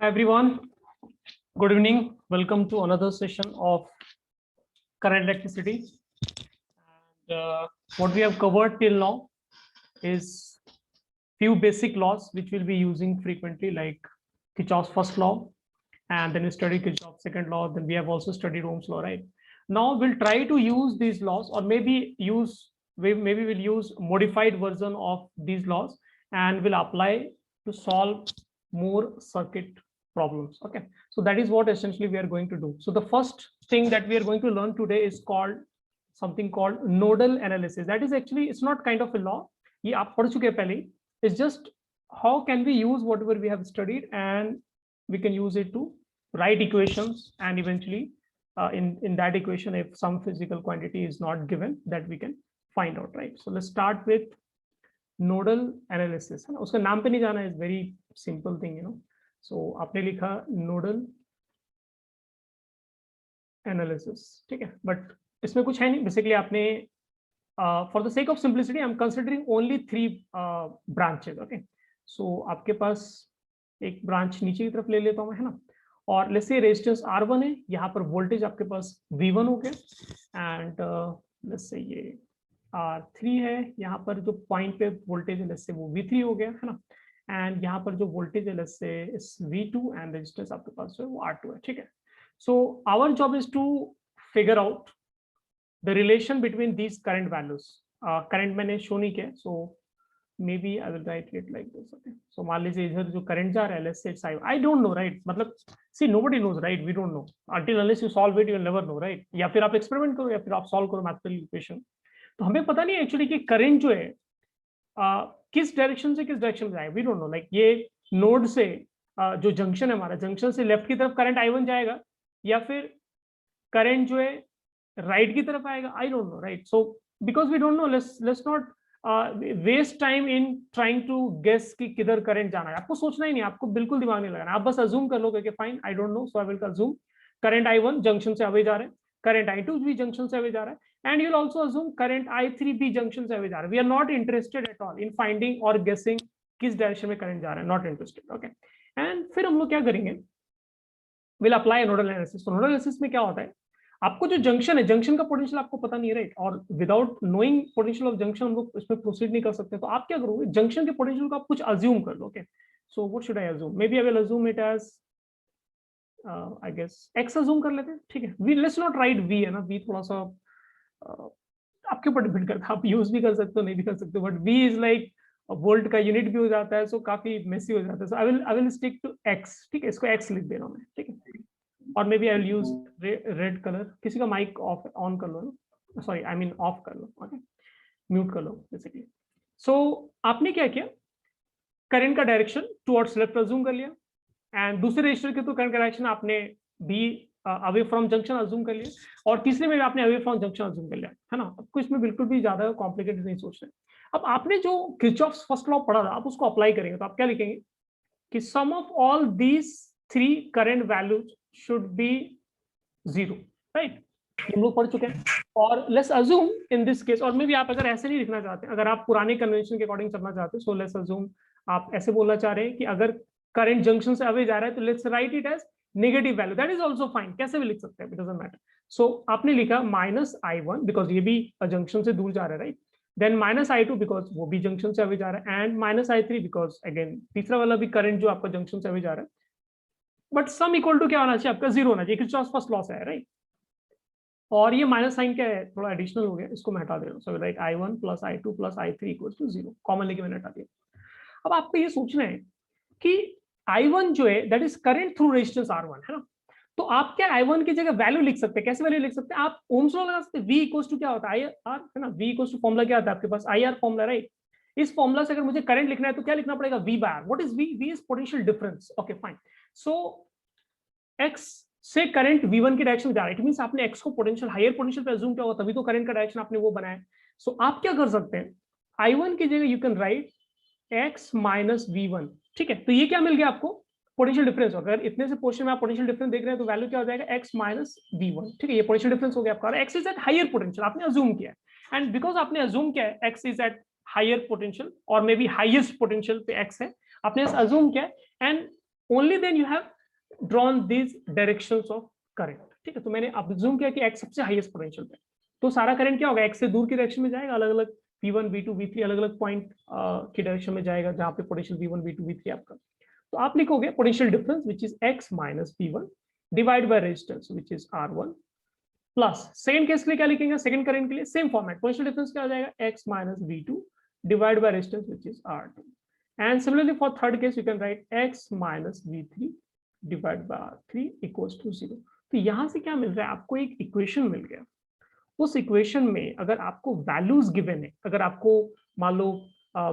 Everyone, good evening. Welcome to another session of current electricity. And what we have covered till now is few basic laws which we'll be using frequently, like Kirchhoff's first law, and then we studied Kirchhoff's second law. Then we have also studied Ohm's law, right? Now we'll try to use these laws, or maybe we'll use modified version of these laws, and we'll apply to solve more circuit problems. Okay, so that is what essentially we are going to do. So the first thing that we are going to learn today is something called nodal analysis. That is actually, it's not kind of a law, ये आप पढ़ चुके हैं पहले. It's just how can we use whatever we have studied, and we can use it to write equations, and eventually in that equation, if some physical quantity is not given, that we can find out, right? So let's start with nodal analysis. उसका नाम पे नहीं जाना, is very simple thing, you know. So आपने लिखा nodal analysis, ठीक है, but इसमें कुछ है नहीं. Basically आपने for the sake of simplicity, I'm considering only 3 branches. Okay, so आपके पास एक ब्रांच नीचे की तरफ ले लेता हूँ मैं, है ना. और लेट्स से रेजिस्टेंस R1 है, यहाँ पर वोल्टेज आपके पास V1 हो गया, एंड लेट्स से ये R3 है, यहाँ पर जो पॉइंट पे वोल्टेज है लेट्स से वो V3 हो गया, है ना. एंड यहाँ पर जो वोल्टेज है लेट्स से इस V2, एंड रेजिस्टेंस आपके पास जो है वो R2 है, ठीक है. So our job is to figure out the relation between these current values. Current मैंने शो नहीं किया, so maybe I will write it like this. Okay, so मान लीजिए इधर जो current जा रहा है, let's say it's I don't know, right? मतलब see, nobody knows, right? We don't know until unless you solve it, you will never know, right? या फिर आप experiment करो, या फिर आप solve करो mathematical equation. तो हमें पता नहीं actually कि current जो है किस direction से किस direction में जाएगा. We don't know. Like ये node से जो junction है हमारा, junction से left की तरफ current I1 जाएगा, या फिर current जो है राइट की तरफ आएगा. I don't know, right. So because we don't know, let's not waste time in trying to guess कि किधर करंट जाना है. आपको सोचना ही नहीं, आपको बिल्कुल दिमाग नहीं लगाना, आप बस अज्यूम कर लो कि fine, I don't no, so I will assume current I1 junction से अवे जा रहा है, करंट I2 भी जंक्शन से अवे जा रहा है, and you will also assume current I3 भी जंक्शन से अवे जा रहा है. We are not interested at all in finding और गेसिंग किस डायरेक्शन में करंट जा रहा है, नॉट इंटरेस्टेड. ओके, एंड फिर हम लोग क्या करेंगे, विल अप्लाई नोडल एनालिसिस. तो नोडल एनालिसिस में क्या होता है, आपको जो जंक्शन है, जंक्शन का पोटेंशियल आपको पता नहीं है, राइट. और without knowing potential of junction हम लोग इसमें प्रोसीड नहीं कर सकते. तो आप क्या करोगे, जंक्शन के पोटेंशियल को आप कुछ अज्यूम कर लो. Okay, so what should I assume, maybe I will assume it as I guess x assume कर लेते हैं, ठीक है. We let's not write v, है ना. v थोड़ा सा आपके ऊपर डिपेंड करता है, आप यूज भी कर सकते हो, नहीं भी कर सकते हो, but v is like volt का यूनिट भी हो जाता है, सो काफी मेसी हो जाता है. So I will stick to x, ठीक है. इसको x लिख दे रहा हूं मैं, ठीक है. और maybe I will use red colour. किसी का माइक ऑफ ऑन कर लो ना, सॉरी आई मीन ऑफ कर लो. ओके, म्यूट कर लो बेसिकली. सो आपने क्या किया, करंट का डायरेक्शन टुवर्ड्स लेफ्ट अज्यूम कर लिया, एंड दूसरे रजिस्टर के तो करंट का डायरेक्शन आपने be away from junction assume कर लिया, और तीसरे में आपने अवे फ्रॉम जंक्शन अज्यूम कर लिया, है ना. आपको इसमें बिल्कुल भी ज्यादा कॉम्प्लिकेटेड नहीं सोच रहे. अब आपने जो किरचॉफ्स फर्स्ट लॉ पढ़ा था, आप उसको अप्लाई करेंगे, तो आप क्या लिखेंगे कि sum of all these 3 current values should be 0, right? हम लोग पढ़ चुके हैं. और let's assume in this case, और मे भी आप अगर ऐसे नहीं लिखना चाहते, अगर आप पुराने कन्वेंशन के अकॉर्डिंग चलना चाहते हैं, so let's assume आप ऐसे बोलना चाह रहे हैं कि अगर करंट जंक्शन से अवे जा रहा है, तो let's write it as negative value. That is also fine, कैसे भी लिख सकते हैं, इट डजंट मैटर. सो आपने लिखा -I1 बिकॉज ये भी जंक्शन से दूर जा रहा है, राइट. देन -I2 बिकॉज वो भी जंक्शन से अवे जा रहा है, एंड -I3 बिकॉज अगेन तीसरा वाला भी करंट जो आपका जंक्शन से अवे जा रहा है, बट सम इक्वल टू क्या होना चाहिए, आपका 0 होना चाहिए. किरचॉफ्स फर्स्ट लॉ है, राइट. और ये माइनस साइन क्या है, थोड़ा एडिशनल हो गया, इसको मैं हटा दे रहा हूँ. सो right I1 + I2 + I3 = 0, common लेके मैंने हटा दिया. अब आपको ये सोचना है कि I1 जो है that is current through resistance R1, है ना. तो आप क्या I1 की जगह वैल्यू लिख सकते हैं, कैसे वैल्यू लिख सकते हैं, आप ओम्स लॉ लगा सकते हैं. V = क्या होता है, IR, है ना. V = फॉर्मूला क्या आता है आपके पास, IR फॉर्मूला, राइट. इस फॉर्मूला से अगर मुझे करंट लिखना है तो क्या लिखना पड़ेगा, V/R. What is V? V is potential difference. Okay fine. So x से करंट V1 की डायरेक्शन में जा रहा है, इट मींस आपने x को पोटेंशियल हायर पोटेंशियल पे अज्यूम किया होगा, तभी तो करंट का डायरेक्शन आपने वो बनाया. सो आप क्या कर सकते हैं, I1 की जगह you can write x - V1, ठीक है. तो ये क्या मिल गया आपको, पोटेंशियल डिफरेंस. अगर इतने से पोर्शन में आप पोटेंशियल डिफरेंस देख रहे हैं, तो वैल्यू क्या हो जाएगा, x - V1, ठीक है. ये पोटेंशियल डिफरेंस हो गया आपका, x is at higher potential, आपने अज्यूम किया है, एंड बिकॉज आपने अज्यूम किया है x is at higher potential, और मे बी हाईएस्ट पोटेंशियल पे x है, आपने अज्यूम किया है, and only then you have drawn these directions of current. ठीक है, तो मैंने अज्यूम किया कि एक्स सबसे हाईएस्ट पोटेंशियल पे, तो सारा करंट क्या होगा, एक्स से दूर की डायरेक्शन में जाएगा, अलग अलग V1 V2 V3 अलग अलग पॉइंट की डायरेक्शन में जाएगा जहां पे पोटेंशियल V1 V2 V3 आपका। तो आप लिखोगे potential difference which is x minus V1 divide by resistance which is R1 plus, second case के लिए क्या लिखेंगे, सेकंड करंट के लिए सेम फॉर्मेट, पोटेंशियल डिफरेंस क्या हो जाएगा, x minus V2 divide by resistance which is R2 and similarly for third case you can write x minus V3 divide by R3 equals to 0। तो यहां से क्या मिल रहा है, आपको एक इक्वेशन मिल गया। उस इक्वेशन में अगर आपको वैल्यूज गिवन है, अगर आपको मान लो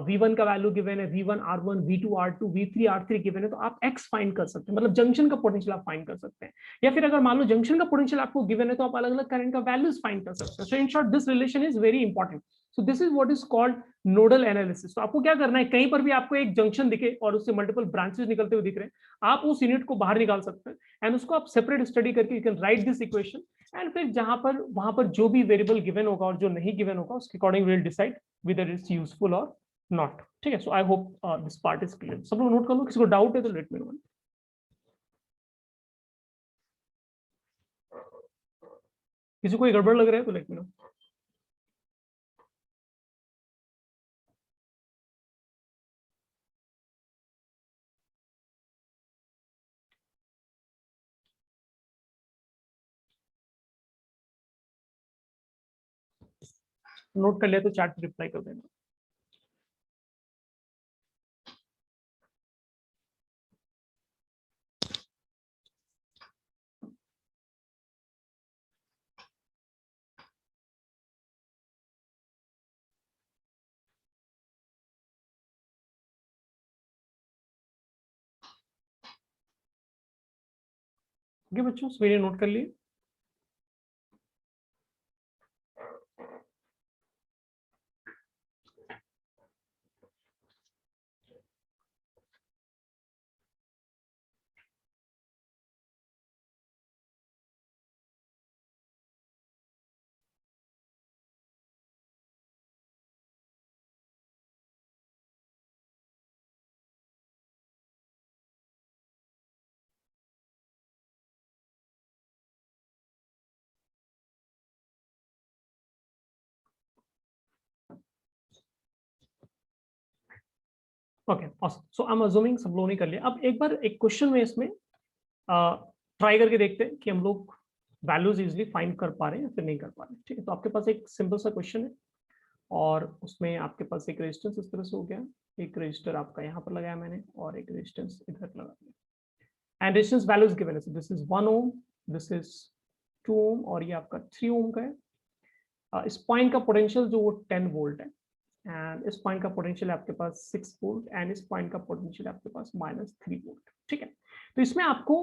V1 का वैल्यू गिवन है, V1 R1 V2 R2 V3 R3 given है, तो आप X फाइंड कर सकते हैं, मतलब जंक्शन का पोटेंशियल आप फाइंड कर सकते हैं। या फिर अगर मान लो जंक्शन का पोटेंशियल आपको गिवन है, तो आप अलग अलग करंट का वैल्यूज फाइंड कर सकते हैं। So in short this relation is very important. So this is what is called nodal analysis. तो आपको क्या करना है, कहीं पर भी आपको एक जंक्शन दिखे और उससे मल्टीपल ब्रांचेस निकलते हुए दिख रहे हैं, आप उस यूनिट को बाहर निकाल सकते हैं एंड उसको आप सेपरेट स्टडी करके you can right this equation and फिर जहां पर वहां पर जो भी वेरिएबल गिवन होगा और जो नहीं गिवन होगा उसके according will decide whether it's useful और नॉट। ठीक है, so I hope this part is clear. सब लोग नोट कर लो, किसी को डाउट है तो लेट मी नो। किसी को गड़बड़ लग रहा है तो लेट मी नो। नोट कर लिया तो चैट रिप्लाई कर देना। ओके बच्चों, सभी नोट कर लिए। Okay, so I am assuming सब लोगों ने कर लिया। अब एक बार एक क्वेश्चन में इसमें ट्राई करके देखते हैं कि हम लोग वैल्यूज इजिली फाइंड कर पा रहे हैं या फिर नहीं कर पा रहे हैं। ठीक है, तो आपके पास एक सिंपल सा क्वेश्चन है और उसमें आपके पास एक रेजिस्टेंस इस तरह से हो गया, एक रजिस्टर आपका यहाँ पर लगाया मैंने और एक रेजिस्टेंस इधर लगा दिया एंड रेजिस्टेंस वैल्यूज गिवन है। This is 1 ohm, this is 2 ohm और ये आपका 3 ओम का है। इस पॉइंट का पोटेंशियल जो वो 10 वोल्ट है एंड इस पॉइंट का पोटेंशियल आपके पास 6 वोल्ट एंड इस पॉइंट का पोटेंशियल आपके पास -3 वोल्ट। ठीक है, तो इसमें आपको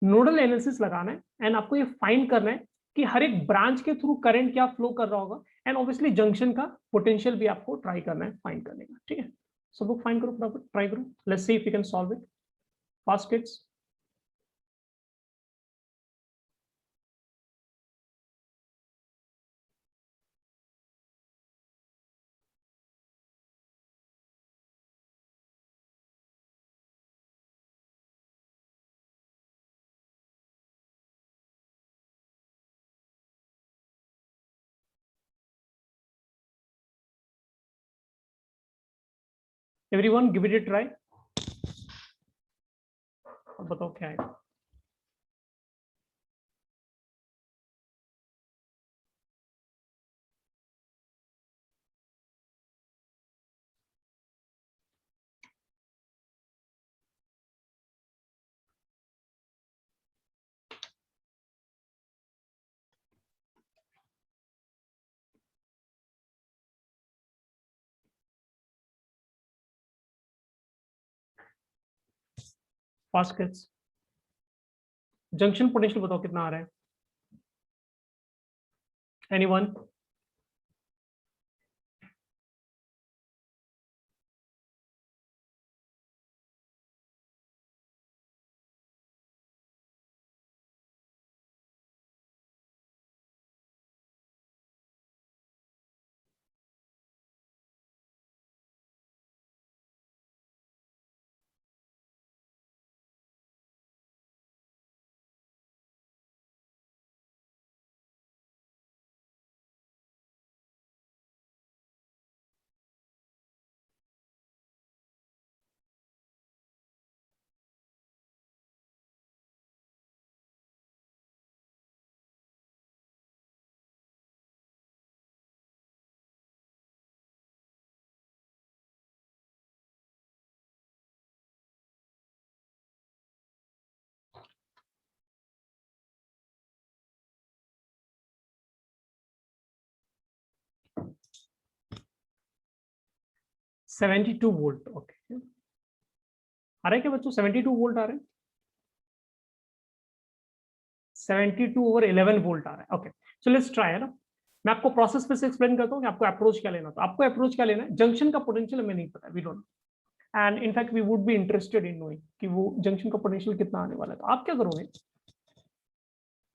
नोडल एनालिसिस लगाना है एंड आपको ये फाइंड करना है कि हर एक ब्रांच के थ्रू करंट क्या फ्लो कर रहा होगा एंड ऑब्वियसली जंक्शन का पोटेंशियल भी आपको ट्राई करना है फाइंड करने का। ठीक है, सब लोग फाइंड करो, फटाफट ट्राई करो, let's see if you can solve it fast kids. Everyone give it a try, अब बताओ क्या है। फास्ट किड्स, जंक्शन पोटेंशियल बताओ कितना आ रहा है, एनीवन। 72 वोल्ट। ओके, आ रहा है क्या बच्चों? 72 वोल्ट आ रहे हैं, 72 ओवर 11 वोल्ट आ रहा है। ओके, सो लेट्स ट्राई, है ना। मैं आपको प्रोसेस पे से एक्सप्लेन करता हूँ कि आपको अप्रोच क्या लेना। तो आपको अप्रोच क्या लेना है, जंक्शन का पोटेंशियल हमें नहीं पता, we don't, and in fact we would be interested in knowing कि वो जंक्शन का पोटेंशियल कितना आने वाला है। तो आप क्या करोगे,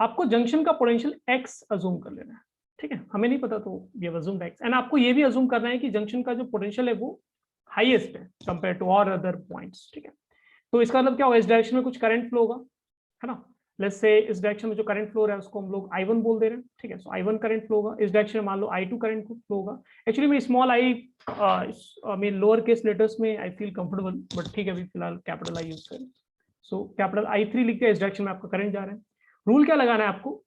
आपको जंक्शन का पोटेंशियल एक्स अज्यूम कर लेना है, ठीक है। हमें नहीं पता तो ये अज्यूम एक्स, एंड आपको ये भी अज्यूम करना है कि जंक्शन का जो पोटेंशियल है वो हाईएस्ट है compare to all other points, ठीक है। तो इसका मतलब क्या होगा, इस डायरेक्शन में कुछ करंट फ्लो होगा, है ना। लेट्स से इस डायरेक्शन में जो करंट फ्लो है उसको हम लोग I1 बोल दे रहे हैं, ठीक है। सो I1 करंट फ्लो होगा, इस डायरेक्शन में मान लो I2 करंट फ्लो होगा। एक्चुअली मैं स्मॉल आई में लोअर केस लेटर्स में आई फील कंफर्टेबल, बट ठीक है अभी फिलहाल कैपिटल आई यूज करें। सो कैपिटल I3 लिख के इस डायरेक्शन में आपका करंट जा रहा है। रूल क्या लगाना है आपको,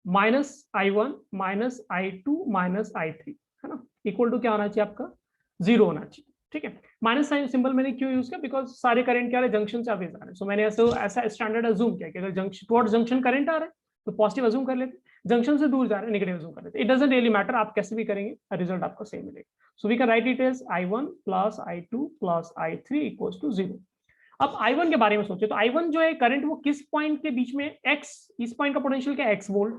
-I1 -I2 -I3, है ना, इक्वल टू क्या होना चाहिए आपका, 0 होना चाहिए, ठीक है। माइनस साइन सिंबल मैंने क्यों यूज किया, बिकॉज सारे करंट क्या है जंक्शन से आगे जा रहे हैं। सो मैंने ऐसा स्टैंडर्ड अज्यूम किया कि अगर जंक्शन टुवर्ड जंक्शन करंट आ रहा है तो पॉजिटिव अज्यूम कर लेते, जंक्शन से दूर जा रहे हैं नेगेटिव अज्यूम कर लेते। इट डजंट रियली मैटर, आप कैसे भी करेंगे रिजल्ट आपको सेम मिलेगा। So we can write it as I1 plus I2 plus I3 equals to 0। अब I1 के बारे में सोचे तो I1 जो है करंट वो किस पॉइंट के बीच में, x, इस पॉइंट का पोटेंशियल क्या है x वोल्ट,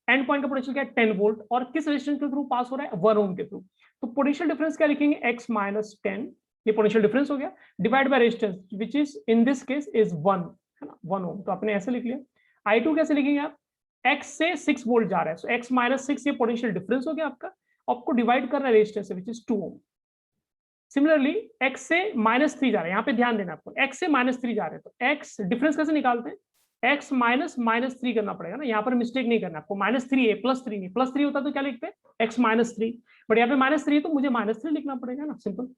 एंड पॉइंट का पोटेंशियल क्या है 10 वोल्ट, और किस रेजिस्टेंस के थ्रू पास हो रहा है 1 ओम के थ्रू। तो पोटेंशियल डिफरेंस क्या लिखेंगे, x माइनस 10, ये पोटेंशियल डिफरेंस हो गया, divide by resistance which is in this case is 1, है ना, 1 ओम। तो आपने ऐसे लिख लिया। I2 कैसे लिखेंगे आप, x से 6 वोल्ट जा रहा है, सो x माइनस 6 ये पोटेंशियल डिफरेंस हो गया आपका, आपको डिवाइड करना है रेजिस्टेंस से which is 2 ohm. Similarly x से -3 जा रहे हैं, यहाँ पे ध्यान देना आपको, x से -3 जा रहे हैं, तो x डिफरेंस कैसे निकालते हैं, x माइनस -3 करना पड़ेगा ना, यहाँ पर मिस्टेक नहीं करना आपको, -3 है +3 नहीं, +3 होता तो क्या लिखते हैं x -3, बट यहाँ पे -3 है तो मुझे -3 लिखना पड़ेगा ना, सिंपल।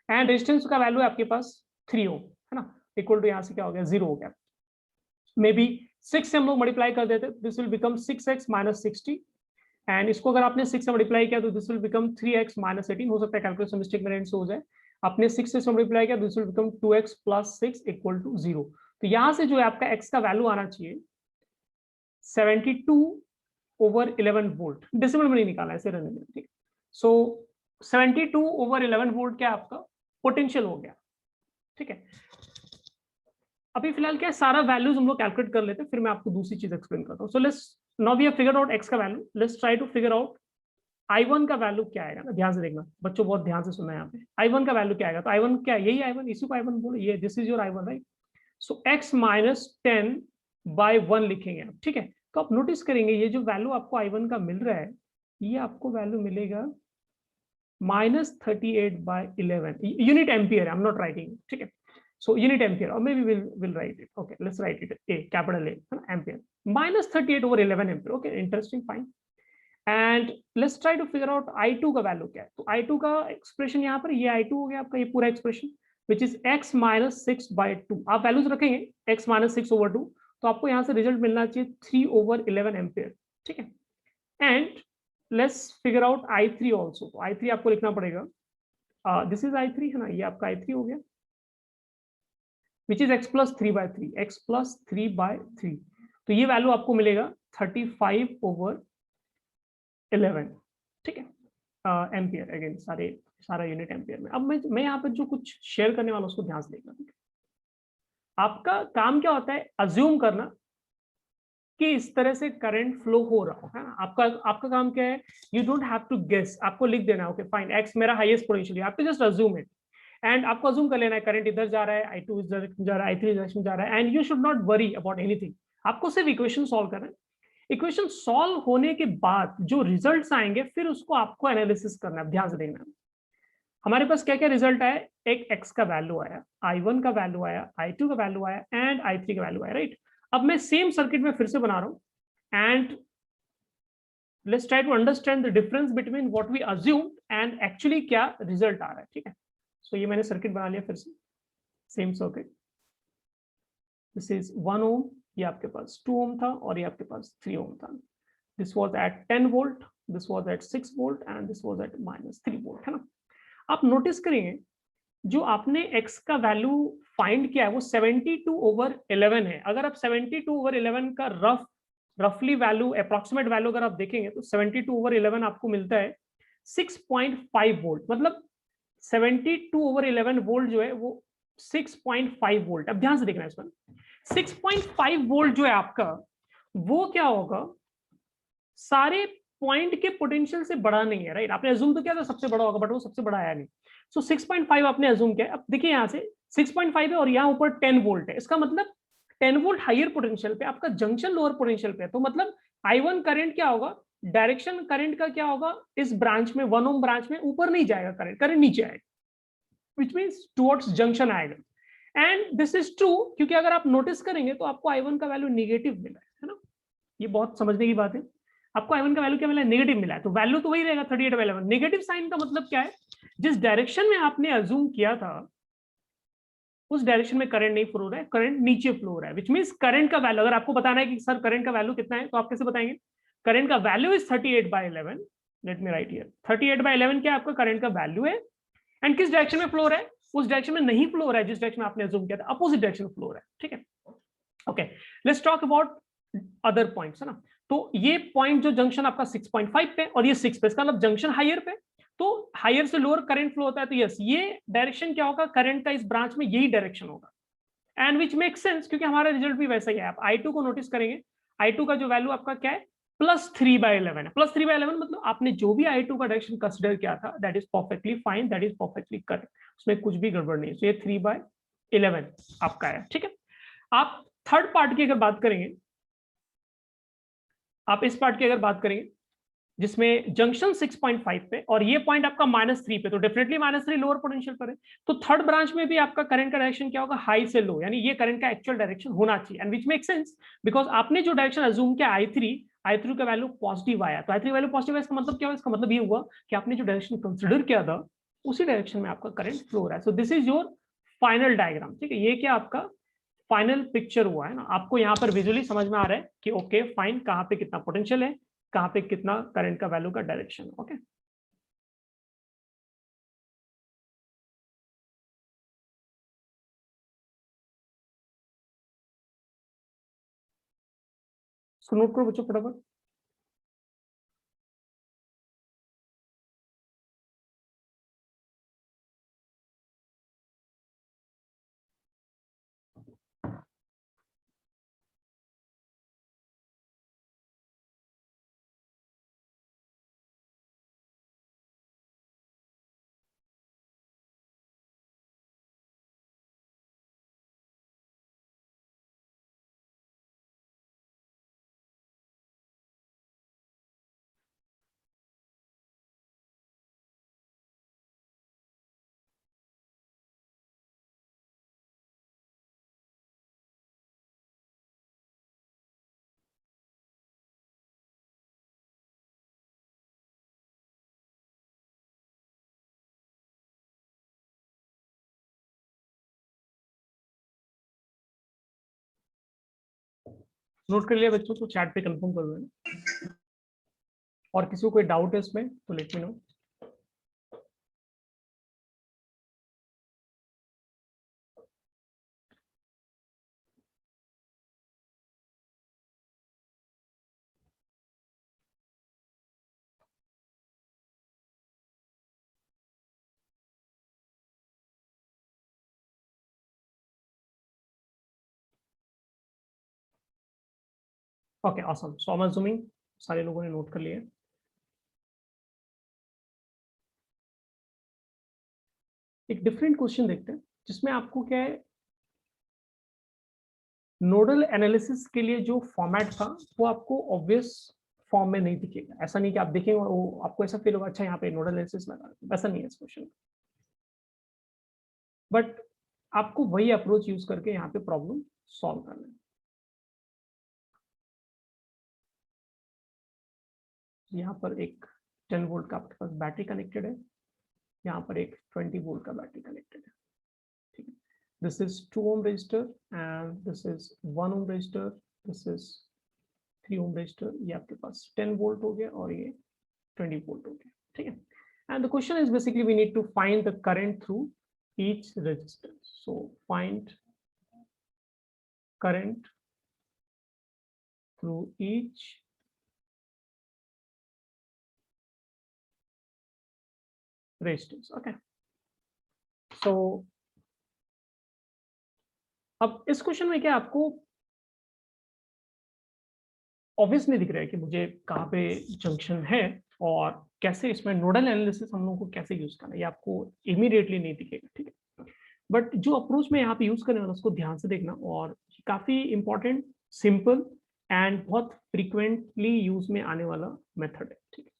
एंड रेजिस्टेंस का वैल्यू है आपके पास 3 ओम, है ना, इक्वल टू यहाँ से क्या हो गया 0 हो गया। मे बी 6 से हम लोग मल्टीप्लाई कर देते, this will become 6x - 60, and इसको अगर आपने 6 से मल्टीप्लाई किया तो दिस विल बिकम 3x - 18, हो सकता है कैलकुलेशन मिस्टेक मेरे एंड से हो जाए। आपने 6 से मल्टीप्लाई किया this will become 2x + 6 equal to 0। तो यहां से जो है आपका x का वैल्यू आना चाहिए 72/11 वोल्ट, डेसिमल में नहीं निकाला, ऐसे रहने दें, ठीक। सो 72/11 वोल्ट क्या आपका पोटेंशियल हो गया, ठीक है। अभी फिलहाल क्या है, सारा वैल्यूज हम लोग कैलकुलेट कर लेते हैं, फिर मैं आपको दूसरी चीज एक्सप्लेन करता हूँ। So let's now we have figured out x का value, let's try to figure out I1 का वैल्यू क्या आएगा ना, ध्यान से देखना बच्चों, बहुत ध्यान से सुनना है यहाँ पे। I1 का वैल्यू क्या आएगा, तो I1 क्या है, यही I1, इसी को I1 बोलो, ये this is your I1, right. So x minus 10/1 लिखेंगे आप, ठीक है। तो आप नोटिस करेंगे ये जो वैल्यू आपको I1 का मिल रहा है, ये आपको वैल्यू मिलेगा -38/11 unit ampere, I am not writing, ठीक है। सो यूनिट एम्पियर, और maybe will write it, okay let's write it, a capital A, है ना, ampere, -38/11 ampere, okay interesting, fine. And let's try to figure out I2 का value क्या है। तो I2 का एक्सप्रेशन यहाँ पर ये I2 हो गया आपका, ये पूरा एक्सप्रेशन विच इज x - 6/2। आप वैल्यूज रखेंगे x - 6/2, तो आपको यहाँ से रिजल्ट मिलना चाहिए 3/11 एम्पियर, ठीक है। And let's figure out I3 also. तो I3 आपको लिखना पड़ेगा, दिस इज I3, है ना, ये आपका I3 हो गया विच इज x + 3/3, x + 3/3। तो ये वैल्यू आपको मिलेगा 35/11, ठीक है, एम्पियर, अगेन सारा यूनिट एम्पियर में। अब मैं यहाँ पर जो कुछ शेयर करने वाला उसको ध्यान से देखना, ठीक है। आपका काम क्या होता है, अज्यूम करना कि इस तरह से करंट फ्लो हो रहा है ना। आपका काम क्या है, you don't have to guess, आपको लिख देना ओके फाइन, एक्स मेरा हाईएस्ट पोटेंशियल है, आपको जस्ट अज्यूम इट, एंड आपको अज्यूम कर लेना है करंट इधर जा रहा है, I2 इस डायरेक्शन जा रहा है, I3 डायरेक्शन जा रहा है, and you should not worry about anything. आपको सिर्फ इक्वेशन सॉल्व करना है। इक्वेशन सॉल्व होने के बाद जो रिजल्ट्स आएंगे फिर उसको आपको एनालिसिस करना है, ध्यान से देखना। हमारे पास क्या क्या रिजल्ट आया, एक x का वैल्यू आया, I1 का वैल्यू आया, I2 का वैल्यू आया, एंड I3 का वैल्यू आया, राइट। अब मैं सेम सर्किट में फिर से बना रहा हूं, and let's try to understand the difference between what we assume and actually क्या रिजल्ट आ रहा है, ठीक है। सो ये मैंने सर्किट बना लिया फिर से, सेम सर्किट, दिस इज 1 ओम, ये आपके पास 2 ओम था, और ये आपके पास 3 ओम था। This was at 10 volt, this was at 6 volt, and this was at -3 volt, है ना। आप नोटिस करेंगे जो आपने x का वैल्यू फाइंड किया है वो 72/11 है। अगर आप 72/11 का रफली वैल्यू, अप्रोक्सीमेट वैल्यू अगर आप देखेंगे तो 72/11 आपको मिलता है 6.5 वोल्ट, मतलब 72/11 वोल्ट जो है वो 6.5 वोल्ट। अब ध्यान से देखना इसमें 6.5 वोल्ट जो है आपका, वो क्या होगा, सारे पॉइंट के पोटेंशियल से बड़ा नहीं है, राइट। आपने अज्यूम तो किया था सबसे बड़ा होगा, बट वो सबसे बड़ा आया नहीं। सो 6.5 आपने अज्यूम किया। अब देखिए यहाँ से 6.5 है और यहाँ ऊपर 10 वोल्ट है, इसका मतलब 10 वोल्ट हायर पोटेंशियल पे, आपका जंक्शन लोअर पोटेंशियल पे है। तो मतलब I1 करंट क्या होगा, डायरेक्शन करंट का क्या होगा, इस ब्रांच में 1 ओम ब्रांच में ऊपर नहीं जाएगा, करंट करंट नीचे आएगा, विच मीन्स टुवर्ड्स जंक्शन आएगा। एंड दिस इज ट्रू, क्योंकि अगर आप नोटिस करेंगे तो आपको I1 का वैल्यू निगेटिव मिला है ना। ये बहुत समझने की बात है। आपको I1 का वैल्यू क्या मिला है, नेगेटिव मिला है। तो वैल्यू तो वही रहेगा 38/11। नेगेटिव साइन का मतलब क्या है, जिस डायरेक्शन में आपने अज्यूम किया था उस डायरेक्शन में करंट नहीं फ्लो रहा है, करंट नीचे फ्लो रहा है, विच मींस करंट का वैल्यू, अगर आपको बताना है कि सर करंट का वैल्यू कितना है, तो आप कैसे बताएंगे, करंट का value is 38/11। Let me right here 38/11 क्या आपका करंट का वैल्यू है। एंड किस डायरेक्शन में फ्लो रहा है, उस डायरेक्शन में नहीं फ्लो रहा है जिस डायरेक्शन में आपने अज्यूम किया था, अपोजिट डायरेक्शन में फ्लो रहा है। ठीक है, okay, let's talk about other points, है ना। तो ये पॉइंट जो जंक्शन आपका 6.5 पे और ये 6 पे, इसका मतलब जंक्शन हायर पे, तो हायर से लोअर करंट फ्लो होता है। तो यस, ये डायरेक्शन क्या होगा, करंट का इस ब्रांच में यही डायरेक्शन होगा। एंड विच मेक सेंस, क्योंकि हमारा रिजल्ट भी वैसा ही है। आप I2 को नोटिस करेंगे, I2 का जो वैल्यू आपका क्या है, +3/11 है। +3/11 मतलब आपने जो भी I2 का डायरेक्शन कंसिडर किया था, that is perfectly fine, that is perfectly correct, उसमें कुछ भी गड़बड़ नहीं है। तो ये 3/11 आपका है। ठीक है, आप थर्ड पार्ट की अगर बात करेंगे, आप इस पार्ट की अगर बात करेंगे जिसमें जंक्शन 6.5 पे और ये पॉइंट आपका -3 पे, तो डेफिनेटली -3 लोअर पोटेंशियल पर है। तो थर्ड ब्रांच में भी आपका करंट का डायरेक्शन क्या होगा, हाई से लो, यानी ये करंट का एक्चुअल डायरेक्शन होना चाहिए। And which make sense, because आपने जो डायरेक्शन अज्यूम किया I3 का वैल्यू पॉजिटिव आया, तो I3 वैल्यू पॉजिटिव है, इसका मतलब क्या हुआ, इसका मतलब ये हुआ कि आपने जो डायरेक्शन कंसिडर किया था उसी डायरेक्शन में आपका करंट फ्लो हो रहा है। सो this is your final diagram. ठीक है, ये क्या आपका फाइनल पिक्चर हुआ है ना। आपको यहाँ पर विजुअली समझ में आ रहा है कि ओके फाइन, कहाँ पे कितना पोटेंशियल है, कहाँ पे कितना करंट का वैल्यू का डायरेक्शन। ओके, सो नोट करो बच्चों फटाफट। नोट कर लिया बच्चों, तो चैट पे कंफर्म कर दो। और किसी को कोई डाउट है इसमें तो let me know. Okay awesome, so I am assuming सारे लोगों ने नोट कर लिया है। एक डिफरेंट क्वेश्चन देखते हैं जिसमें आपको क्या है, नोडल एनालिसिस के लिए जो फॉर्मेट था वो आपको ऑब्वियस फॉर्म में नहीं दिखेगा। ऐसा नहीं कि आप देखेंगे और वो आपको ऐसा फील होगा अच्छा यहाँ पे नोडल एनालिसिस लगा, वैसा नहीं है इस क्वेश्चन। बट आपको वही अप्रोच यूज करके यहाँ पे प्रॉब्लम सॉल्व करना है। यहाँ पर एक 10 वोल्ट का आपके पास बैटरी कनेक्टेड है, यहाँ पर एक 20 वोल्ट का बैटरी कनेक्टेड है। ठीक है, this is 2 ohm resistor and this is 1 ohm resistor, this is 3 ohm resistor. ये आपके पास 10 वोल्ट हो गया और ये 20 वोल्ट हो गया। ठीक है, and the question is basically we need to find the current through each resistance. So find current through each resistance. Okay, सो अब इस क्वेश्चन में क्या आपको ऑब्वियस नहीं दिख रहा है कि मुझे कहाँ पे जंक्शन है और कैसे इसमें नोडल एनालिसिस हम लोगों को कैसे यूज करना है, ये आपको इमीडिएटली नहीं दिखेगा, ठीक है। बट जो अप्रोच में यहाँ पे यूज करने वाला उसको ध्यान से देखना, और काफी इंपॉर्टेंट, सिंपल एंड बहुत फ्रीक्वेंटली यूज में आने वाला मेथड है, ठीक है।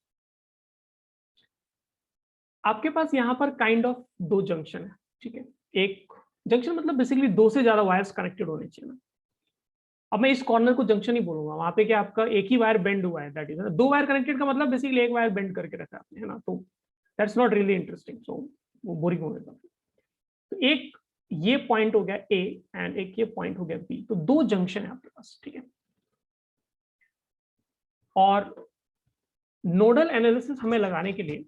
आपके पास यहाँ पर काइंड ऑफ दो जंक्शन है, ठीक है। एक जंक्शन मतलब बेसिकली दो से ज्यादा वायर्स कनेक्टेड होने चाहिए ना। अब मैं इस कॉर्नर को जंक्शन ही बोलूंगा, वहां पे क्या आपका एक ही वायर बेंड हुआ है, दैट इज दो वायर कनेक्टेड का मतलब बेसिकली एक वायर बेंड करके रखा है आपने, है ना। तो दैट्स नॉट रियली इंटरेस्टिंग, सो वो बोरिंग हो गया। तो एक ये पॉइंट हो गया ए एंड एक ये पॉइंट हो गया बी, तो दो जंक्शन है आपके पास, ठीक है। और नोडल एनालिसिस हमें लगाने के लिए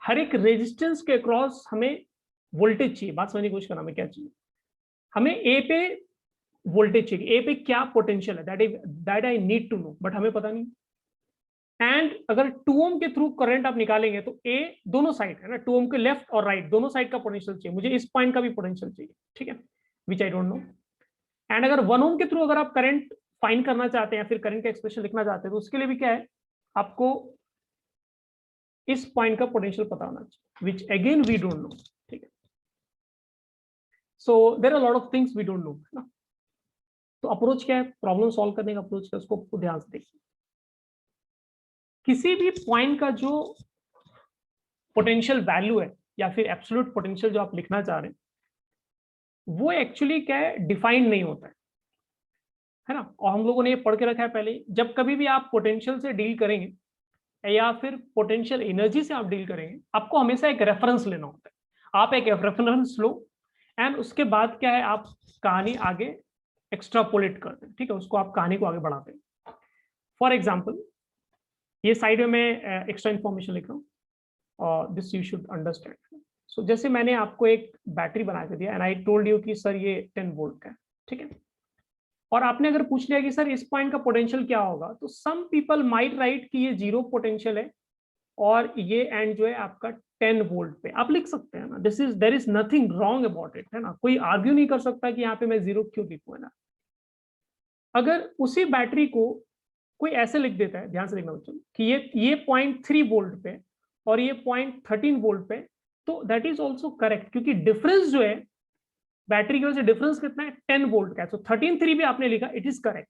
हर एक रेजिस्टेंस के अक्रॉस हमें वोल्टेज चाहिए। बात समझने की कोशिश करना, हमें क्या चाहिए, हमें ए पे वोल्टेज चाहिए, ए पे क्या पोटेंशियल है, that I need to know, but हमें पता नहीं। एंड अगर 2 ओम के थ्रू करंट आप निकालेंगे तो ए दोनों साइड है ना, 2 ओम के लेफ्ट और राइट दोनों साइड का पोटेंशियल चाहिए, मुझे इस पॉइंट का भी पोटेंशियल चाहिए, ठीक है, विच आई डोंट नो। एंड अगर 1 ओम के थ्रू अगर आप करंट फाइंड करना चाहते हैं या फिर करंट का एक्सप्रेशन लिखना चाहते हैं, तो उसके लिए भी क्या है, आपको इस पॉइंट का पोटेंशियल पता होना चाहिए, which again we don't know, ठीक है। So there are lot of things we don't know, है ना। तो अप्रोच क्या है, प्रॉब्लम सॉल्व करने का अप्रोच है, उसको ध्यान से देखिए। किसी भी पॉइंट का जो पोटेंशियल वैल्यू है या फिर एब्सोल्यूट पोटेंशियल जो आप लिखना चाह रहे हैं, वो एक्चुअली क्या है, डिफाइंड नहीं होता है ना। और हम लोगों ने ये पढ़ के रखा है पहले, जब कभी भी आप पोटेंशियल से डील करेंगे या फिर पोटेंशियल एनर्जी से आप डील करेंगे, आपको हमेशा एक रेफरेंस लेना होता है। आप एक रेफरेंस लो एंड उसके बाद क्या है, आप कहानी आगे एक्स्ट्रापोलेट करते हैं, ठीक है, उसको आप कहानी को आगे बढ़ाते हैं। फॉर एग्जाम्पल, ये साइड में मैं एक्स्ट्रा इन्फॉर्मेशन लिख रहा हूँ, और दिस यू शुड अंडरस्टैंड। सो जैसे मैंने आपको एक बैटरी बना के दिया एंड आई टोल्ड यू कि सर ये 10 वोल्ट का है, ठीक है, और आपने अगर पूछ लिया कि सर इस पॉइंट का पोटेंशियल क्या होगा, तो सम पीपल माइट राइट कि ये 0 पोटेंशियल है और ये एंड जो है आपका 10 वोल्ट पे आप लिख सकते हैं ना। This is, there is nothing wrong about it, है ना, कोई आर्ग्यू नहीं कर सकता कि यहाँ पे मैं 0 क्यों लिखूं, है ना। अगर उसी बैटरी को कोई ऐसे लिख देता है, ध्यान से देखना बच्चों, कि ये पॉइंट 3 वोल्ट पे और ये पॉइंट 13 वोल्ट पे, तो दैट इज ऑल्सो करेक्ट, क्योंकि डिफरेंस जो है बैटरी की वजह से डिफरेंस कितना है, 10 वोल्ट का है। तो 13.3 भी आपने लिखा, इट इज करेक्ट,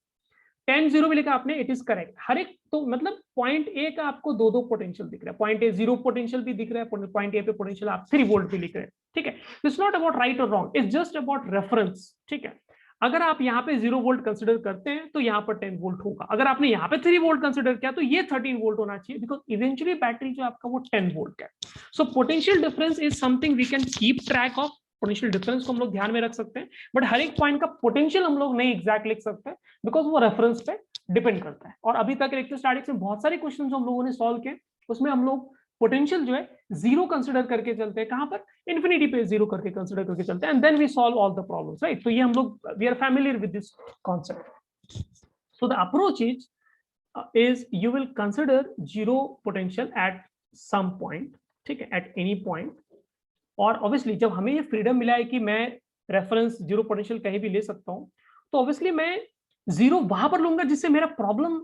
10.0 भी लिखा आपने, इट इज करेक्ट। हर एक, तो मतलब पॉइंट ए का आपको दो दो पोटेंशियल दिख रहा है, पॉइंट ए 0 पोटेंशियल भी दिख रहा है, पॉइंट ए पे पोटेंशियल आप 3 वोल्ट भी लिख रहे हैं, ठीक है। इट्स नॉट अबाउट राइट और wrong, it's just about reference, ठीक है। अगर आप यहाँ पे 0 वोल्ट कंसिडर करते हैं तो यहाँ पर 10 वोल्ट होगा, अगर आपने यहाँ पे 3 वोल्ट कंसिडर किया तो ये 13 वोल्ट होना चाहिए, बिकॉज इवेंचुअली बैटरी जो आपका वो 10 वोल्ट का है। So potential difference is something we can keep track of, potential difference को हम लोग ध्यान में रख सकते हैं, बट हर एक पॉइंट का पोटेंशियल हम लोग नहीं एग्जैक्ट लिख सकते, बिकॉज वो रेफरेंस पे डिपेंड करता है। और अभी तक इलेक्ट्रोस्टैटिक्स में बहुत सारे क्वेश्चन हम लोगों ने सॉल्व किए, उसमें हम लोग पोटेंशियल जो है 0 कंसिडर करके चलते हैं, कहां पर, इन्फिनिटी पे 0 करके कंसिडर करके चलते हैं, and then we solve all the problems, right. तो ये हम लोग, we are familiar with this concept. So the approach is you will consider 0 potential at some point, ठीक है, at any point। और ऑब्वियसली जब हमें ये फ्रीडम मिला है कि मैं रेफरेंस 0 पोटेंशियल कहीं भी ले सकता हूं, तो ऑब्वियसली मैं 0 वहां पर लूंगा जिससे मेरा प्रॉब्लम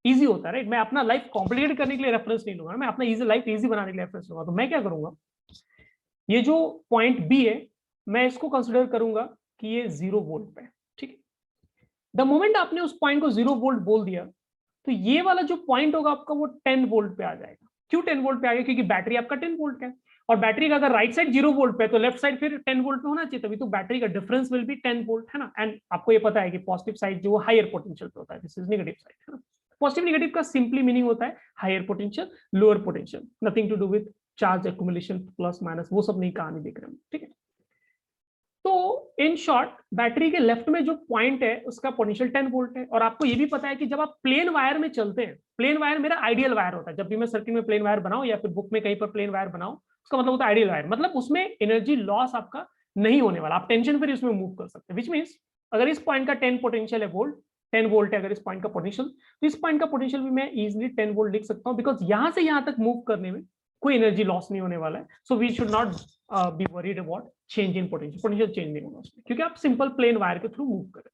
इजी होता है, राइट। मैं अपना लाइफ कॉम्प्लिकेट करने के लिए रेफरेंस नहीं लूंगा, मैं अपना इजी लाइफ इजी बनाने के लिए रेफरेंस लूंगा। तो मैं क्या करूंगा, ये जो पॉइंट बी है मैं इसको कंसिडर करूंगा कि ये 0 वोल्ट पे है, ठीक है। द मोमेंट आपने उस पॉइंट को 0 वोल्ट बोल दिया, तो ये वाला जो पॉइंट होगा आपका वो 10 वोल्ट पे आ जाएगा। क्यों 10 वोल्ट पे आ गया, क्योंकि बैटरी आपका 10 वोल्ट का है, और बैटरी का अगर राइट साइड 0 वोल्ट पे है तो लेफ्ट साइड फिर 10 वोल्ट पे होना चाहिए, तभी तो बैटरी का डिफरेंस विल बी 10 वोल्ट, है ना। एंड आपको ये पता है कि पॉजिटिव साइड जो हायर पोटेंशियल पे होता है, दिस इज नेगेटिव साइड, है ना। पॉजिटिव नेगेटिव का सिंपली मीनिंग होता है higher potential lower potential, nothing to do with charge accumulation plus minus, वो सब नहीं कहानी देख रहे हैं, ठीक है। तो इन शॉर्ट बैटरी के लेफ्ट में जो पॉइंट है उसका पोटेंशियल 10 वोल्ट है, और आपको ये भी पता है कि जब आप प्लेन वायर में चलते हैं, प्लेन वायर मेरा आइडियल वायर होता है, जब भी मैं सर्किट में प्लेन वायर बनाऊं या फिर बुक में कहीं पर प्लेन वायर बनाऊं, उसका मतलब होता है आइडियल वायर, मतलब उसमें एनर्जी लॉस आपका नहीं होने वाला, आप टेंशन फ्री उसमें मूव कर सकते हैं। विच मीन्स अगर इस पॉइंट का 10 पोटेंशियल है वोल्ट, 10 वोल्ट है अगर इस पॉइंट का पोटेंशियल, तो इस पॉइंट का पोटेंशियल भी मैं इजिली 10 वोल्ट लिख सकता हूँ, बिकॉज यहां से यहां तक मूव करने में कोई एनर्जी लॉस नहीं होने वाला है. So we should not be worried about change in potential. Potential change नहीं होगा उसमें, क्योंकि आप सिंपल प्लेन वायर के थ्रू मूव कर रहे हैं.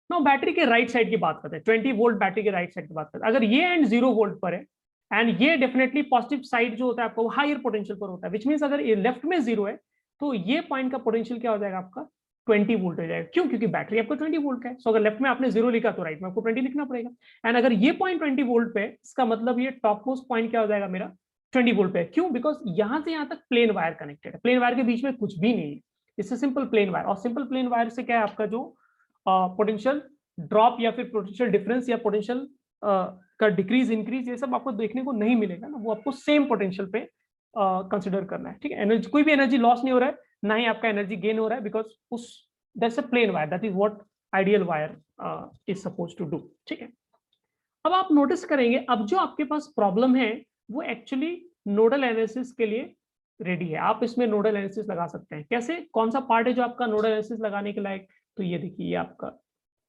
नाउ बैटरी के राइट साइड की बात करते हैं. 20 वोल्ट बैटरी के राइट साइड की बात करते हैं. अगर ये एंड 0 वोल्ट पर है एंड ये डेफिनेटली पॉजिटिव साइड जो होता है आपका वो हायर पोटेंशियल पर होता है, विच मींस अगर ये लेफ्ट में 0 है तो ये पॉइंट का पोटेंशियल क्या हो जाएगा आपका 20 वोल्ट हो जाएगा. क्यों? क्योंकि बैटरी आपका 20 वोल्ट का है. सो अगर लेफ्ट में आपने 0 लिखा तो राइट में आपको 20 लिखना पड़ेगा. एंड अगर ये पॉइंट 20 वोल्ट पे, इसका मतलब ये टॉप मोस्ट पॉइंट क्या हो जाएगा मेरा 20 वोल्ट पे. क्यों? बिकॉज यहां से यहां तक प्लेन वायर कनेक्टेड है. प्लेन वायर के बीच में कुछ भी नहीं है. इससे सिंपल प्लेन वायर, और सिंपल प्लेन वायर से क्या है आपका जो पोटेंशियल ड्रॉप या फिर पोटेंशियल डिफरेंस या पोटेंशियल का डिक्रीज इंक्रीज ये सब आपको देखने को नहीं मिलेगा ना. वो आपको सेम पोटेंशियल पे कंसिडर करना है. ठीक है. एनर्जी, कोई भी एनर्जी लॉस नहीं हो रहा है, ना ही आपका एनर्जी गेन हो रहा है, बिकॉज उस that's a plain wire. That is what ideal wire is suppose to do. ठीक है. अब आप नोटिस करेंगे अब जो आपके पास प्रॉब्लम है वो एक्चुअली नोडल एनालिसिस के लिए रेडी है. आप इसमें नोडल एनालिसिस लगा सकते हैं. कैसे? कौन सा पार्ट है जो आपका नोडल एनालिसिस लगाने के लायक? तो ये देखिए, ये आपका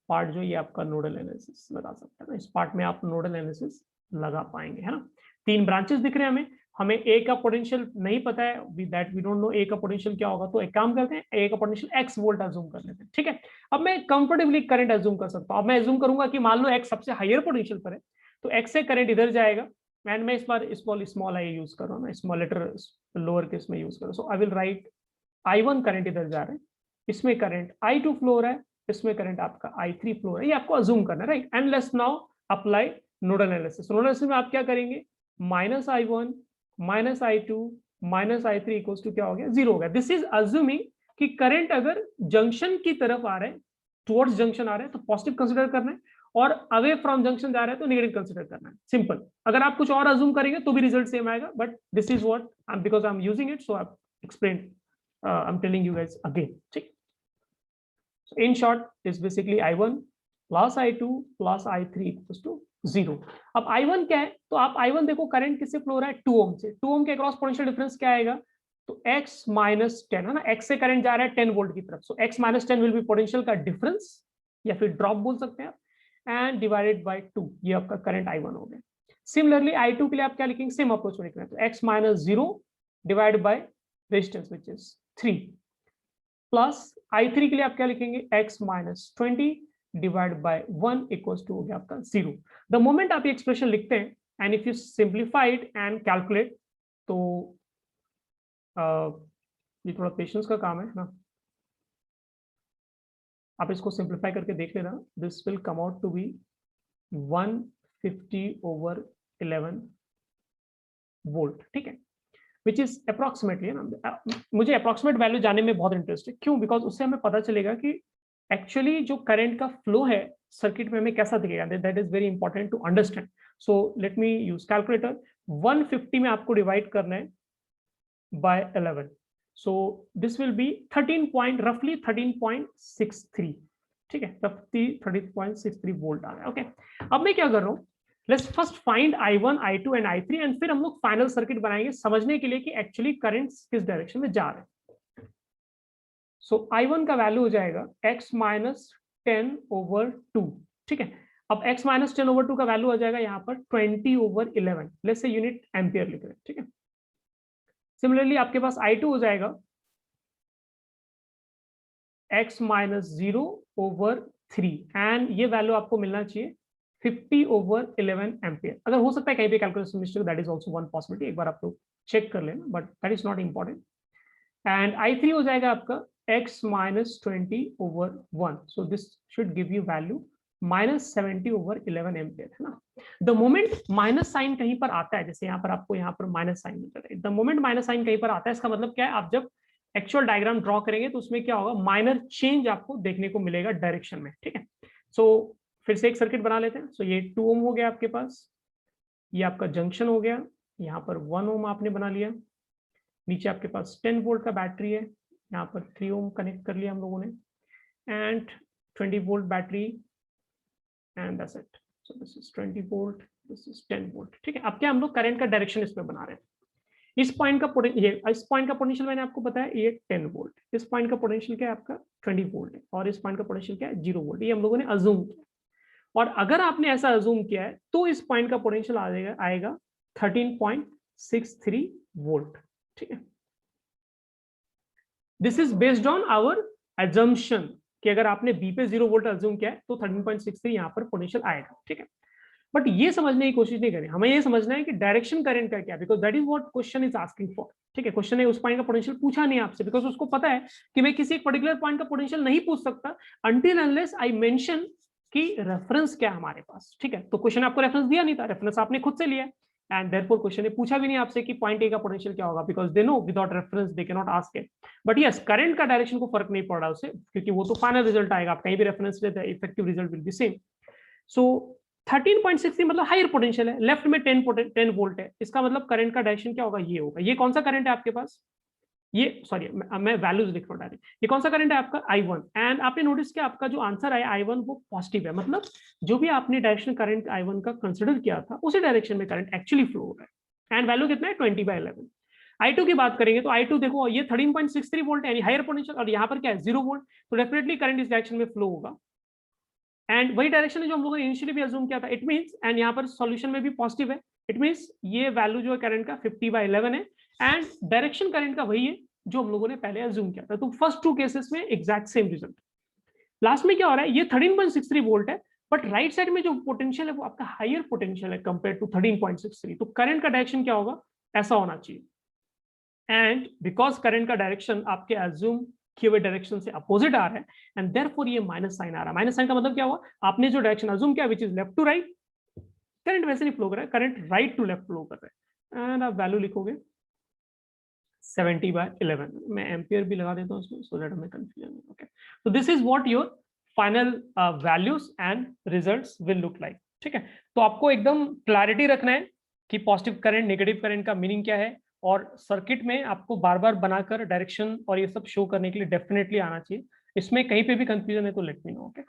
पार्ट जो ये आपका नोडल एनालिसिस लगा सकता है ना. इस पार्ट में आप नोडल एनालिसिस लगा पाएंगे, है ना. 3 ब्रांचेस दिख रहे हैं हमें. हमें ए का पोटेंशियल नहीं पता है, वी डोंट नो ए का पोटेंशियल क्या होगा. तो एक काम करते हैं, ए का पोटेंशियल x वोल्ट अज्यूम कर लेते हैं. ठीक है. अब मैं कंफर्टेबली करंट अज्यूम कर सकता हूं. अब मैं अज्यूम करूंगा कि मान लो x सबसे हायर पोटेंशियल पर है, तो x से करंट इधर जाएगा. एंड मैं इस बार स्मॉल आई यूज कर रहा हूं ना, स्मॉल लेटर लोअर केस में यूज कर रहा हूं. So I will write I1 current इधर जा रहा है, इसमें करंट I2 फ्लो हो रहा है, इसमें करंट आपका I3 फ्लो हो रहा है. ये आपको अज्यूम करना है, right. And let's now apply nodal analysis. Nodal analysis में आप क्या करेंगे? -I1 -I2 -I3 equals to क्या हो गया? 0 हो गया. दिस इज अज्यूमिंग कि करंट अगर जंक्शन की तरफ आ रहा है, टुवर्ड्स जंक्शन आ रहा है तो पॉजिटिव कंसिडर करना है, और अवे फ्रॉम जंक्शन जा रहा है तो नेगेटिव कंसिडर करना है. सिंपल. अगर आप कुछ और अज्यूम करेंगे तो भी रिजल्ट सेम आएगा, but this is what because I am using it, so I explain, I am telling you guys again. ठीक. So in short, is basically I1 plus I2 plus I3 equals to 0. अब I1 क्या है? तो आप I1 देखो, current किससे flow हो रहा है? 2 ओम से. 2 ओम के अक्रॉस पोटेंशियल डिफरेंस क्या आएगा? तो x माइनस 10 है ना. x से करंट जा रहा है 10 वोल्ट की तरफ. सो x minus 10 will be potential का डिफरेंस, या फिर ड्रॉप बोल सकते हैं आप, एंड डिवाइडेड बाय 2. ये आपका करंट I1 हो गया. सिमिलरली I2 के लिए आप क्या लिखेंगे? सेम अप्रोच में लिखना है. तो x minus 0 divide by resistance which is 3, plus I3 के लिए आप क्या लिखेंगे? x minus 20 divide by 1 equals to हो गया आपका 0. द मोमेंट आप ये एक्सप्रेशन लिखते हैं and if you simplify it and calculate, तो ये थोड़ा पेशेंस का काम है ना. आप इसको सिंप्लीफाई करके देख लेना. This will come out to be 150/11 volt. ठीक है. विच इज अप्रोक्सीमेटली ना, मुझे अप्रोक्सीमेट वैल्यू जानने में बहुत इंटरेस्ट है. क्यों? बिकॉज उससे हमें पता चलेगा कि एक्चुअली जो करंट का फ्लो है सर्किट में हमें कैसा दिखेगा. That is very important to understand. So let me use calculator. 150 में आपको डिवाइड करना है by 11. So this will be रफली 13.63. ठीक है. 13.63 वोल्ट आ गया. ओके. अब मैं क्या कर रहा हूँ? Let's first find I1, I2 and I3, and फिर हम लोग फाइनल सर्किट बनाएंगे समझने के लिए कि एक्चुअली करंट्स किस डायरेक्शन में जा रहे हैं. सो I1 का वैल्यू हो जाएगा x माइनस 10/2. ठीक है. अब x माइनस 10/2 का वैल्यू आ जाएगा यहाँ पर 20/11. लेट्स से यूनिट एम्पियर लिख रहे हैं. ठीक है. सिमिलरली आपके पास I2 हो जाएगा x माइनस 0/3, एंड ये वैल्यू आपको मिलना चाहिए 50/11 एम्पियर. अगर हो सकता है कहीं पे calculation mistake, that is also one possibility. एक बार आप लोग चेक कर लेना, but that is not important. And I3 हो जाएगा आपका x minus 20/1. So this should give you value minus 70/11 ampere, है ना. द मोमेंट माइनस साइन कहीं पर आता है, जैसे यहाँ पर आपको यहाँ पर माइनस साइन मिल रहा है, द मोमेंट माइनस साइन कहीं पर आता है, इसका मतलब क्या है? आप जब एक्चुअल डायग्राम ड्रॉ करेंगे तो उसमें क्या होगा? माइनर चेंज आपको देखने को मिलेगा डायरेक्शन में. ठीक है. सो फिर से एक सर्किट बना लेते हैं. सो ये 2 ओम हो गया आपके पास, ये आपका जंक्शन हो गया, यहाँ पर 1 ओम आपने बना लिया, नीचे आपके पास 10 वोल्ट का बैटरी है, यहाँ पर 3 ओम कनेक्ट कर लिया हम लोगों ने, and 20 volt battery, and that's it. So this is 20 volt, this is 10 volt. ठीक है. अब क्या हम लोग करंट का डायरेक्शन इसमें बना रहे हैं. इस पॉइंट का पोटेंशियल मैंने आपको बताया ये 10 वोल्ट, इस पॉइंट का पोटेंशियल क्या है आपका 20 वोल्ट है, और इस पॉइंट का पोटेंशियल क्या है 0 वोल्ट. ये हम लोगों ने अज्यूम किया. और अगर आपने ऐसा अज्यूम किया है तो इस पॉइंट का पोटेंशियल आएगा 13.63 0.63 वोल्ट, ठीक है। This is based on our assumption कि अगर आपने बी पे 0 वोल्ट अज्यूम किया है तो 13.63 यहाँ पर पोटेंशियल आएगा, ठीक है। बट ये समझने की कोशिश नहीं करें, हमें ये समझना है कि डायरेक्शन करंट का क्या, because that is what question is asking for, ठीक है। क्वेश्चन ने उस पॉइंट का पोटेंशियल पूछा नहीं आपसे, बिकॉज उसको पता है कि मैं किसी एक पर्टिकुलर पॉइंट का पोटेंशियल नहीं पूछ सकता अंटिल अनलेस आई मेंशन कि रेफरेंस क्या है हमारे पास, ठीक है। तो क्वेश्चन आपको रेफरेंस दिया नहीं था, रेफरेंस आपने खुद से लिया, एंड देयरफॉर क्वेश्चन ने पूछा भी नहीं आपसे कि पॉइंट ए का पोटेंशियल क्या होगा, because they know without reference they can not ask it. But yes, current का डायरेक्शन को फर्क नहीं पड़ रहा उससे, क्योंकि वो तो फाइनल रिजल्ट आएगा, आप कहीं भी रेफरेंस लेते हैं effective result will be same. So 13.63 मतलब हायर पोटेंशियल है, लेफ्ट में 10 वोल्ट है, इसका मतलब करंट का डायरेक्शन क्या होगा, ये होगा। ये कौन सा करंट है आपके पास, ये सॉरी मैं वैल्यूज लिख रहा हूं डायरेक्ट। ये कौन सा करंट है आपका I1, एंड आपने नोटिस किया आपका जो आंसर आया I1 वो पॉजिटिव है, मतलब जो भी आपने डायरेक्शन करंट I1 का कंसिडर किया था उसी डायरेक्शन में करंट एक्चुअली फ्लो हो रहा है, एंड वैल्यू कितना है 20/11। I2 की बात करेंगे तो I2 देखो ये 13.63 वोल्ट यानी हायर पोटेंशियल, और यहाँ पर क्या है 0 वोल्ट, तो डेफिनेटली करंट इस डायरेक्शन में फ्लो होगा, एंड वही डायरेक्शन है जो हम लोगों ने इनिशियली भी अज्यूम किया था। इट मींस, एंड यहाँ पर सॉल्यूशन में भी पॉजिटिव है, इट मींस ये वैल्यू जो है करंट का 50/11 है, एंड डायरेक्शन करंट का वही है जो हम लोगों ने पहले अज्यूम किया था। तो फर्स्ट टू केसेस में एग्जैक्ट सेम रिजल्ट। लास्ट में क्या हो रहा है, ये 13.63 वोल्ट है, बट राइट साइड में जो पोटेंशियल है वो आपका हायर पोटेंशियल है कंपेयर टू 13.63, तो करंट का डायरेक्शन क्या होगा, ऐसा होना चाहिए। एंड बिकॉज करंट का डायरेक्शन आपके अज्यूम किए हुए डायरेक्शन से अपोजिट आ रहा है, एंड देयरफॉर ये माइनस साइन आ रहा है। माइनस साइन का मतलब क्या हुआ, आपने जो डायरेक्शन अज्यूम किया which is left to right, current वैसे नहीं फ्लो कर रहा है, current right to left flow कर रहा है, एंड आप वैल्यू लिखोगे 70/11। मैं एम्पियर भी लगा देता हूँ इसमें सो दैट हमें कंफ्यूजन। ओके, तो this is what your final values and results will look like, ठीक है। तो आपको एकदम क्लैरिटी रखना है कि पॉजिटिव करंट नेगेटिव करंट का मीनिंग क्या है, और सर्किट में आपको बार बार बनाकर डायरेक्शन और ये सब शो करने के लिए डेफिनेटली आना चाहिए। इसमें कहीं पे भी कंफ्यूजन है तो लेट मी नो, ओके।